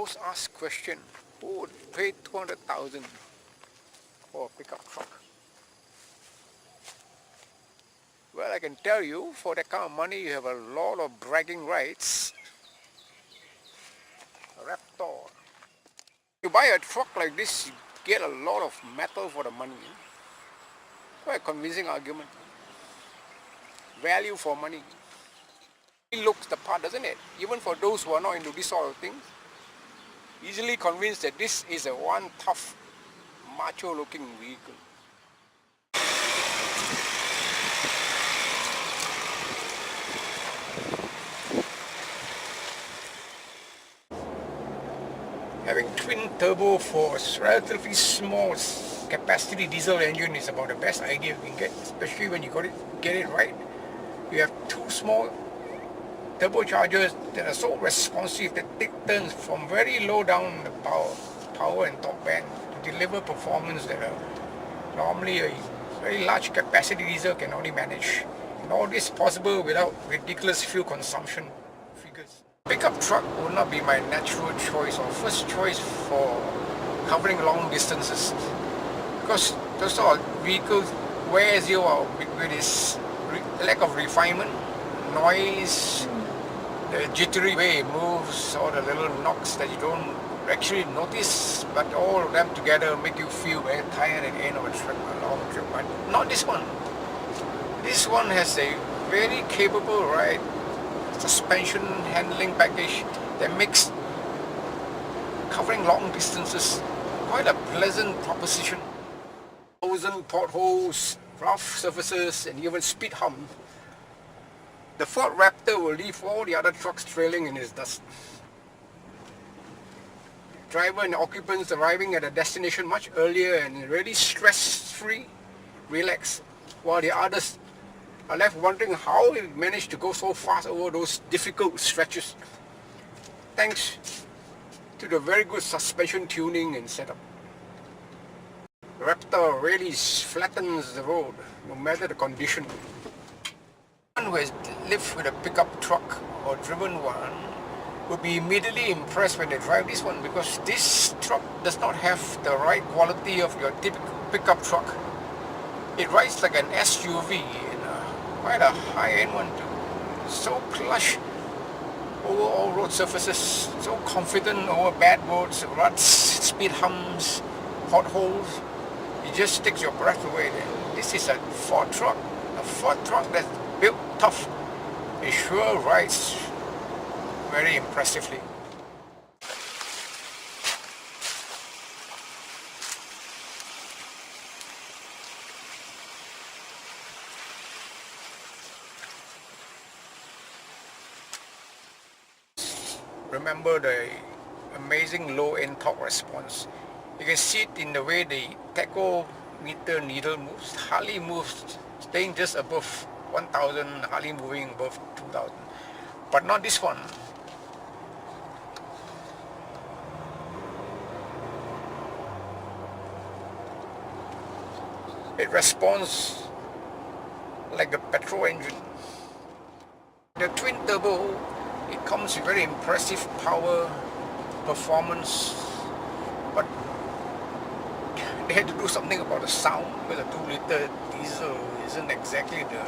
most asked question, who would pay 200,000 for a pickup truck? Well, I can tell you, for that kind of money, you have a lot of bragging rights. A Raptor. You buy a truck like this, you get a lot of metal for the money. Quite a convincing argument. Value for money. It looks the part, doesn't it? Even for those who are not into this sort of thing, easily convinced that this is a one tough, macho-looking vehicle. Having twin turbo for a relatively small capacity diesel engine is about the best idea you can get, especially when you get it right. You have two small turbochargers that are so responsive that take turns from very low down the power and top band to deliver performance that normally a very large capacity diesel can only manage. And all this possible without ridiculous fuel consumption figures. Pickup truck would not be my natural choice or first choice for covering long distances, because those sort of vehicles wears you out with this lack of refinement, noise, the jittery way it moves, all the little knocks that you don't actually notice, but all of them together make you feel very tired at the end of a trip, a long trip. But not this one. This one has a very capable suspension handling package that makes covering long distances quite a pleasant proposition. 1,000 potholes, rough surfaces, and even speed humps. The Ford Raptor will leave all the other trucks trailing in its dust. Driver and occupants arriving at a destination much earlier and really stress-free, relaxed, while the others are left wondering how it managed to go so fast over those difficult stretches, thanks to the very good suspension tuning and setup. Raptor really flattens the road, no matter the condition. Anyone who has lived with a pickup truck or driven one would be immediately impressed when they drive this one, because this truck does not have the right quality of your typical pickup truck. It rides like an SUV, quite a high-end one too. So plush over all road surfaces, so confident over bad roads, ruts, speed humps, potholes. It just takes your breath away. This is a Ford truck that's built tough. It sure rides very impressively. Remember the amazing low-end torque response. You can see it in the way the tachometer needle moves. Hardly moves, staying just above 1,000, hardly moving above 2,000. But not this one. It responds like a petrol engine. The twin turbo, it comes with very impressive power, performance, but they had to do something about the sound, because a 2-liter diesel isn't exactly the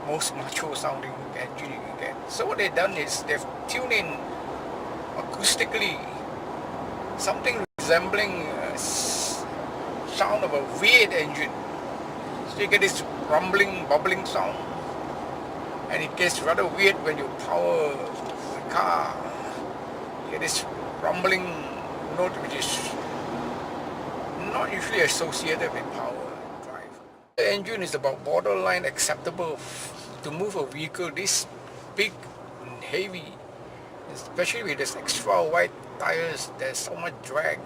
most macho sounding engine you can get. So what they've done is they've tuned in acoustically something resembling a sound of a V8 engine. So you get this rumbling, bubbling sound, and it gets rather weird when you power the car. You get this rumbling note which is not usually associated with power drive. The engine is about borderline acceptable to move a vehicle this big and heavy, especially with this extra wide tires. There's so much drag,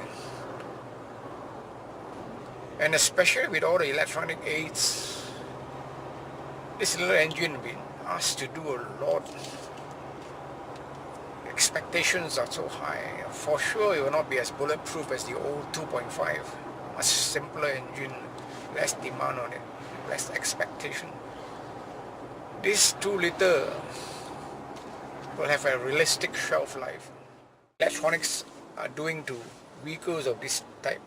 and especially with all the electronic aids, this little engine has been asked to do a lot. Expectations are so high. For sure it will not be as bulletproof as the old 2.5. Much simpler engine, less demand on it, less expectation. This 2-liter will have a realistic shelf life. Electronics are doing to vehicles of this type.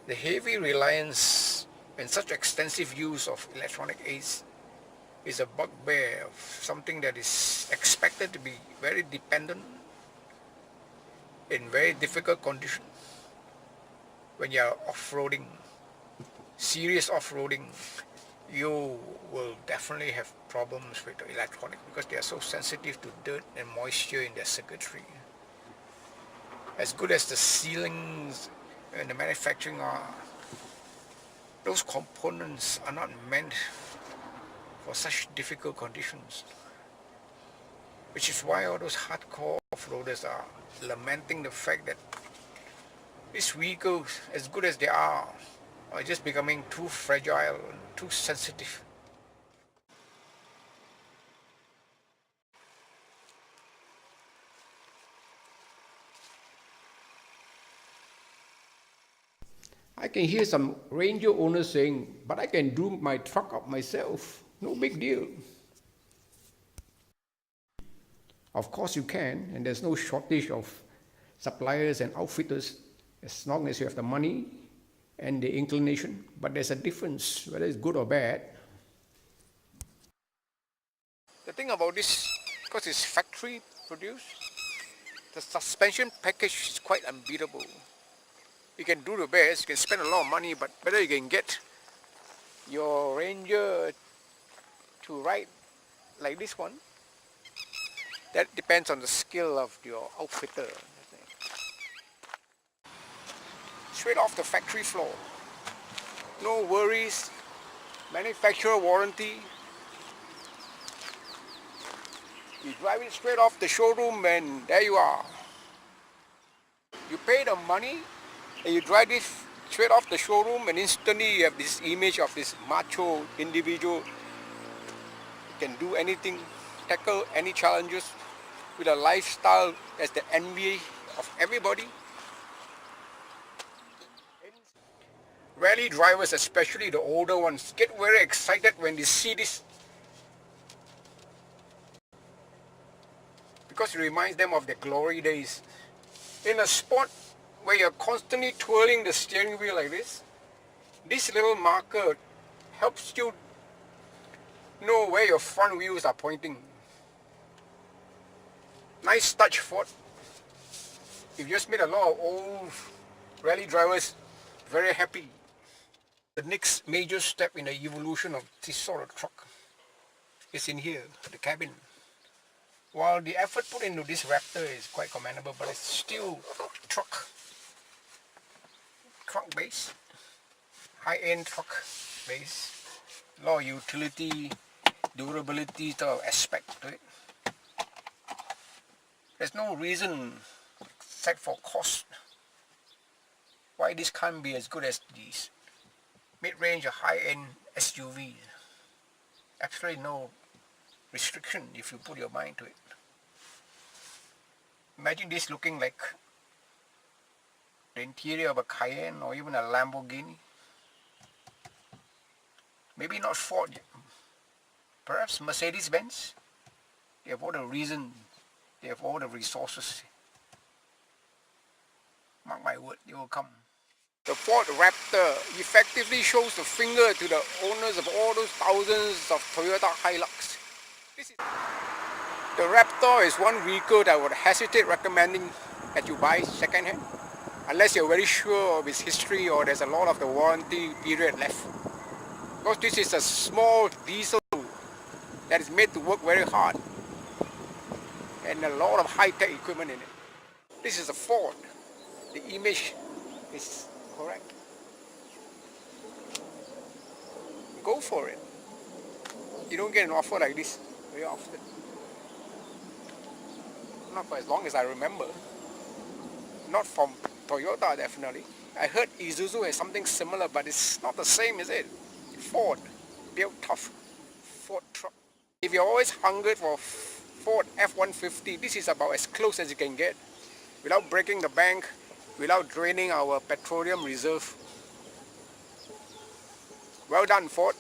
The heavy reliance and such extensive use of electronic aids is a bugbear of something that is expected to be very dependent in very difficult conditions. When you are off-roading, serious off-roading, you will definitely have problems with the electronic because they are so sensitive to dirt and moisture in their circuitry. As good as the sealings and the manufacturing are, those components are not meant for such difficult conditions. Which is why all those hardcore off-roaders are lamenting the fact that these vehicles, as good as they are just becoming too fragile and too sensitive. I can hear some Ranger owners saying, but I can do my truck up myself. No big deal. Of course you can, and there's no shortage of suppliers and outfitters as long as you have the money and the inclination. But there's a difference, whether it's good or bad. The thing about this, because it's factory produced, the suspension package is quite unbeatable. You can do the best, you can spend a lot of money, but whether you can get your Ranger to ride like this one, that depends on the skill of your outfitter. Straight off the factory floor. No worries, manufacturer warranty. You drive it straight off the showroom and there you are. You pay the money and you drive this straight off the showroom and instantly you have this image of this macho individual. You can do anything, tackle any challenges with a lifestyle that's the envy of everybody. Rally drivers, especially the older ones, get very excited when they see this because it reminds them of their glory days. In a sport where you're constantly twirling the steering wheel like this little marker helps you know where your front wheels are pointing. Nice touch, Ford. You've just made a lot of old rally drivers very happy. The next major step in the evolution of this sort of truck is in here, the cabin. While the effort put into this Raptor is quite commendable, but it's still truck base, high-end truck base, a lot of utility, durability sort of aspect to it. There's no reason except for cost why this can't be as good as these mid-range or high-end SUVs. Absolutely no restriction if you put your mind to it. Imagine this looking like the interior of a Cayenne or even a Lamborghini. Maybe not Ford, perhaps Mercedes-Benz. They have all the reason, they have all the resources. Mark my word, they will come. The Ford Raptor effectively shows the finger to the owners of all those thousands of Toyota Hilux. The Raptor is one vehicle that I would hesitate recommending that you buy second-hand, unless you're very sure of its history or there's a lot of the warranty period left. Because this is a small diesel that is made to work very hard and a lot of high-tech equipment in it. This is a Ford. The image is correct. Go for it. You don't get an offer like this very often. Not for as long as I remember. Not from Toyota, definitely. I heard Isuzu has something similar, but it's not the same, is it? Ford, built tough Ford truck. If you're always hungry for Ford F-150, this is about as close as you can get without breaking the bank, without draining our petroleum reserve. Well done, Ford.